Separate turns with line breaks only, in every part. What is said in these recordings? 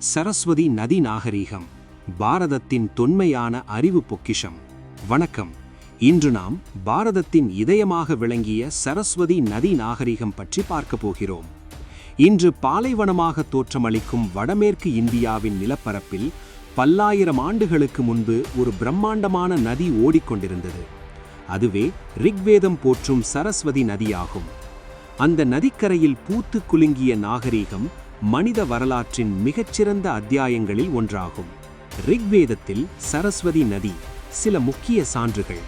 சரஸ்வதி நதி நாகரீகம், பாரதத்தின் தொன்மையான அறிவு பொக்கிஷம். வணக்கம். இன்று நாம் பாரதத்தின் இதயமாக விளங்கிய சரஸ்வதி நதி நாகரீகம் பற்றி பார்க்க போகிறோம். இன்று பாலைவனமாக தோற்றமளிக்கும் வடமேற்கு இந்தியாவின் நிலப்பரப்பில் பல்லாயிரம் ஆண்டுகளுக்கு முன்பு ஒரு பிரம்மாண்டமான நதி ஓடிக்கொண்டிருந்தது. அதுவே ரிக்வேதம் போற்றும் சரஸ்வதி நதியாகும். அந்த நதிக்கரையில் பூத்து குலுங்கிய நாகரீகம் மனித வரலாற்றின் மிகச்சிறந்த அத்தியாயங்களில் ஒன்றாகும். ரிக்வேதத்தில் சரஸ்வதி நதி. சில முக்கிய சான்றுகள்.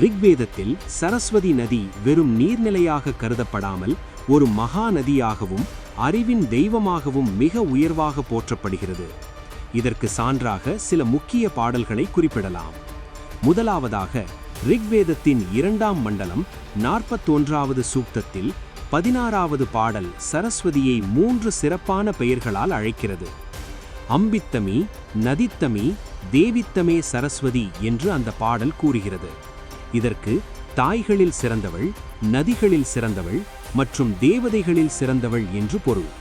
ரிக்வேதத்தில் சரஸ்வதி நதி வெறும் நீர்நிலையாக கருதப்படாமல் ஒரு மகா நதியாகவும் அறிவின் தெய்வமாகவும் மிக உயர்வாக போற்றப்படுகிறது. இதற்கு சான்றாக சில முக்கிய பாடல்களை குறிப்பிடலாம். முதலாவதாக ரிக்வேதத்தின் 2ஆம் மண்டலம் 41வது சூக்தத்தில் 16வது பாடல் சரஸ்வதியை 3 சிறப்பான பெயர்களால் அழைக்கிறது. அம்பித்தமி, நதித்தமி, தேவித்தமே சரஸ்வதி என்று அந்த பாடல் கூறுகிறது. இதற்கு தாய்களில் சிறந்தவள், நதிகளில் சிறந்தவள் மற்றும் தேவதைகளில் சிறந்தவள் என்று பொருள்.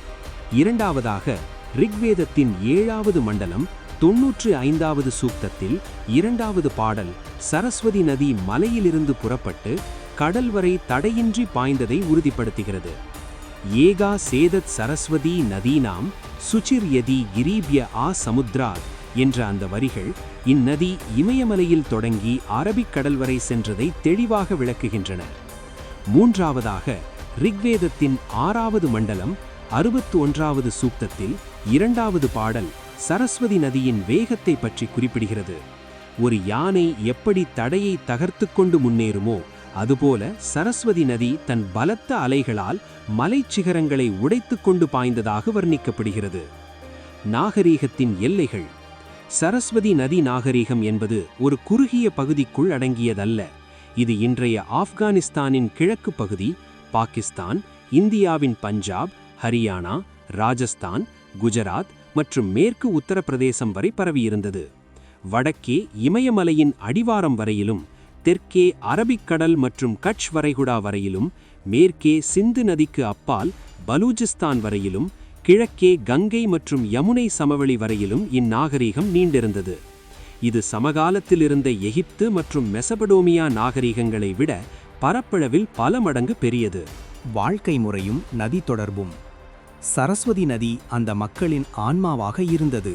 இரண்டாவதாக ரிக்வேதத்தின் 7வது மண்டலம் 95வது சூக்தத்தில் 2வது பாடல் சரஸ்வதி நதி மலையிலிருந்து புறப்பட்டு கடல் வரை தடையின்றி பாய்ந்ததை உறுதிப்படுத்துகிறது. ஏகா சேதத் சரஸ்வதி நதீனாம் சுச்சிர் யதி கிரீப்ய ஆ சமுத்ராத் என்ற அந்த வரிகள் இந்நதி இமயமலையில் தொடங்கி அரபிக் கடல் வரை சென்றதை தெளிவாக விளக்குகின்றன. மூன்றாவதாக ரிக்வேதத்தின் 6வது மண்டலம் 61வது சூக்தத்தில் 2வது பாடல் சரஸ்வதி நதியின் வேகத்தை பற்றி குறிப்பிடுகிறது. ஒரு யானை எப்படி தடையை தகர்த்து கொண்டு முன்னேறுமோ அதுபோல சரஸ்வதி நதி தன் பலத்த அலைகளால் மலைச்சிகரங்களை உடைத்து கொண்டு பாய்ந்ததாக வர்ணிக்கப்படுகிறது. நாகரீகத்தின் எல்லைகள். சரஸ்வதி நதி நாகரீகம் என்பது ஒரு குறுகிய பகுதிக்குள் அடங்கியதல்ல. இது இன்றைய ஆப்கானிஸ்தானின் கிழக்கு பகுதி, பாகிஸ்தான், இந்தியாவின் பஞ்சாப், ஹரியானா, ராஜஸ்தான், குஜராத் மற்றும் மேற்கு உத்தரப்பிரதேசம் வரை பரவியிருந்தது. வடக்கே இமயமலையின் அடிவாரம் வரையிலும், தெற்கே அரபிக்கடல் மற்றும் கட்ச் வரைகுடா வரையிலும், மேற்கே சிந்து நதிக்கு அப்பால் பலூச்சிஸ்தான் வரையிலும், கிழக்கே கங்கை மற்றும் யமுனை சமவெளி வரையிலும் இந்நாகரீகம் நீண்டிருந்தது. இது சமகாலத்தில் இருந்த எகிப்து மற்றும் மெசபடோமியா நாகரீகங்களை விட பரப்பளவில் பல மடங்கு பெரியது.
வாழ்க்கை முறையும் நதி தொடர்பும். சரஸ்வதி நதி அந்த மக்களின் ஆன்மாவாக இருந்தது.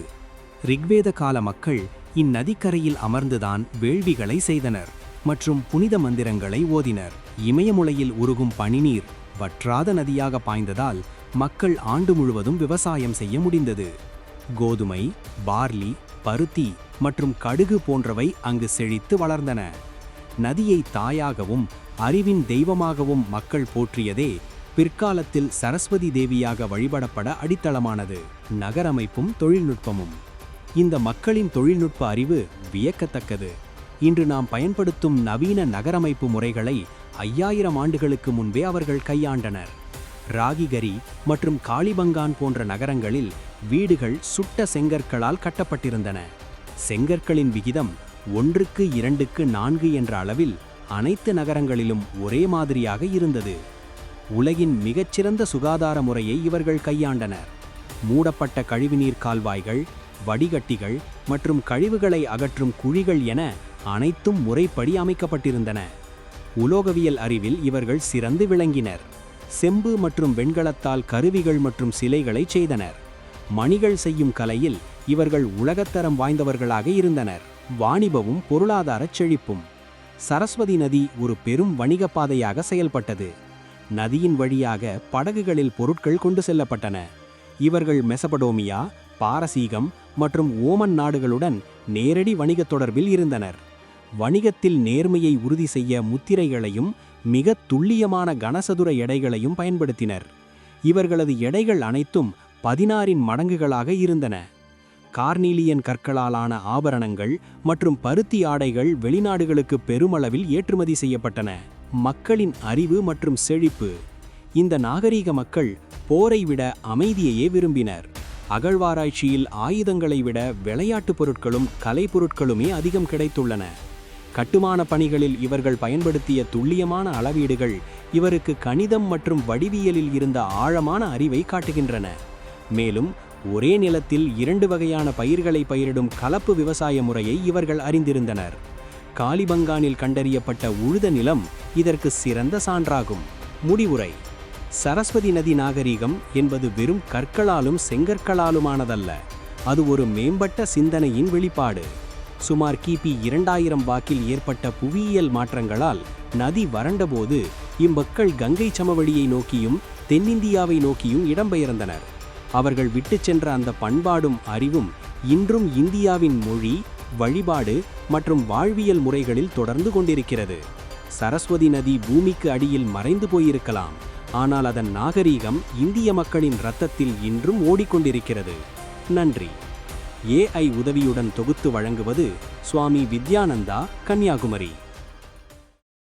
ரிக்வேத கால மக்கள் இந்நதிக்கரையில் அமர்ந்துதான் வேள்விகளை செய்தனர் மற்றும் புனித மந்திரங்களை ஓதினர். இமயமுலையில் உருகும் பனிநீர் வற்றாத நதியாக பாய்ந்ததால் மக்கள் ஆண்டு முழுவதும் விவசாயம் செய்ய முடிந்தது. கோதுமை, பார்லி, பருத்தி மற்றும் கடுகு போன்றவை அங்கு செழித்து வளர்ந்தன. நதியை தாயாகவும் அறிவின் தெய்வமாகவும் மக்கள் போற்றியதே பிற்காலத்தில் சரஸ்வதி தேவியாக வழிபடப்பட அடித்தளமானது. நகரமைப்பும் தொழில்நுட்பமும். இந்த மக்களின் தொழில்நுட்ப அறிவு வியக்கத்தக்கது. இன்று நாம் பயன்படுத்தும் நவீன நகரமைப்பு முறைகளை 5000 ஆண்டுகளுக்கு முன்பே அவர்கள் கையாண்டனர். ராகிகரி மற்றும் காளிபங்கான் போன்ற நகரங்களில் வீடுகள் சுட்ட செங்கற்களால் கட்டப்பட்டிருந்தன. செங்கற்களின் விகிதம் 1க்கு 2க்கு 4 என்ற அளவில் அனைத்து நகரங்களிலும் ஒரே மாதிரியாக இருந்தது. உலகின் மிகச்சிறந்த சுகாதார முறையை இவர்கள் கையாண்டனர். மூடப்பட்ட கழிவுநீர் கால்வாய்கள், வடிகட்டிகள் மற்றும் கழிவுகளை அகற்றும் குழிகள் என அனைத்தும் முறைப்படி அமைக்கப்பட்டிருந்தன. உலோகவியல் அறிவில் இவர்கள் சிறந்து விளங்கினர். செம்பு மற்றும் வெண்கலத்தால் கருவிகள் மற்றும் சிலைகளை செய்தனர். மணிகள் செய்யும் கலையில் இவர்கள் உலகத்தரம் வாய்ந்தவர்களாக இருந்தனர். வாணிபமும் பொருளாதார செழிப்பும். சரஸ்வதி நதி ஒரு பெரும் வணிக பாதையாக செயல்பட்டது. நதியின் வழியாக படகுகளில் பொருட்கள் கொண்டு செல்லப்பட்டன. இவர்கள் மெசபடோமியா, பாரசீகம் மற்றும் ஓமன் நாடுகளுடன் நேரடி வணிக தொடர்பில் இருந்தனர். வணிகத்தில் நேர்மையை உறுதி செய்ய முத்திரைகளையும் மிக துல்லியமான கனசதுர எடைகளையும் பயன்படுத்தினர். இவர்களது எடைகள் அனைத்தும் 16 மடங்குகளாக இருந்தன. கார்னீலியன் கற்களாலான ஆபரணங்கள் மற்றும் பருத்தி ஆடைகள் வெளிநாடுகளுக்கு பெருமளவில் ஏற்றுமதி செய்யப்பட்டன. மக்களின் அறிவு மற்றும் செழிப்பு. இந்த நாகரீக மக்கள் போரை விட அமைதியையே விரும்பினர். அகழ்வாராய்ச்சியில் ஆயுதங்களை விட விளையாட்டுப் பொருட்களும் கலைப்பொருட்களுமே அதிகம் கிடைத்துள்ளன. கட்டுமான பணிகளில் இவர்கள் பயன்படுத்திய துல்லியமான அளவீடுகள் இவருக்கு கணிதம் மற்றும் வடிவியலில் இருந்த ஆழமான அறிவை காட்டுகின்றன. மேலும் ஒரே நிலத்தில் 2 வகையான பயிர்களை பயிரிடும் கலப்பு விவசாய முறையை இவர்கள் அறிந்திருந்தனர். காலிபங்கானில் கண்டறியப்பட்ட உழுத நிலம் இதற்கு சிறந்த சான்றாகும். முடிவுரை: சரஸ்வதி நதி நாகரிகம் என்பது வெறும் கற்களாலும் செங்கற்களாலுமானதல்ல, அது ஒரு மேம்பட்ட சிந்தனையின் வெளிப்பாடு. சுமார் கிபி 2000 வாக்கில் ஏற்பட்ட புவியியல் மாற்றங்களால் நதி வறண்டபோது இம்மக்கள் கங்கை சமவெளியை நோக்கியும் தென்னிந்தியாவை நோக்கியும் இடம்பெயர்ந்தனர். அவர்கள் விட்டுச் சென்ற அந்த பண்பாடும் அறிவும் இன்றும் இந்தியாவின் மொழி, வழிபாடு மற்றும் வாழ்வியல் முறைகளில் தொடர்ந்து கொண்டிருக்கிறது. சரஸ்வதி நதி பூமிக்கு அடியில் மறைந்து போயிருக்கலாம், ஆனால் அதன் நாகரீகம் இந்திய மக்களின் இரத்தத்தில் இன்றும் ஓடிக்கொண்டிருக்கிறது. நன்றி. AI உதவியுடன் தொகுத்து வழங்குவது சுவாமி வித்யானந்தா, கன்னியாகுமரி.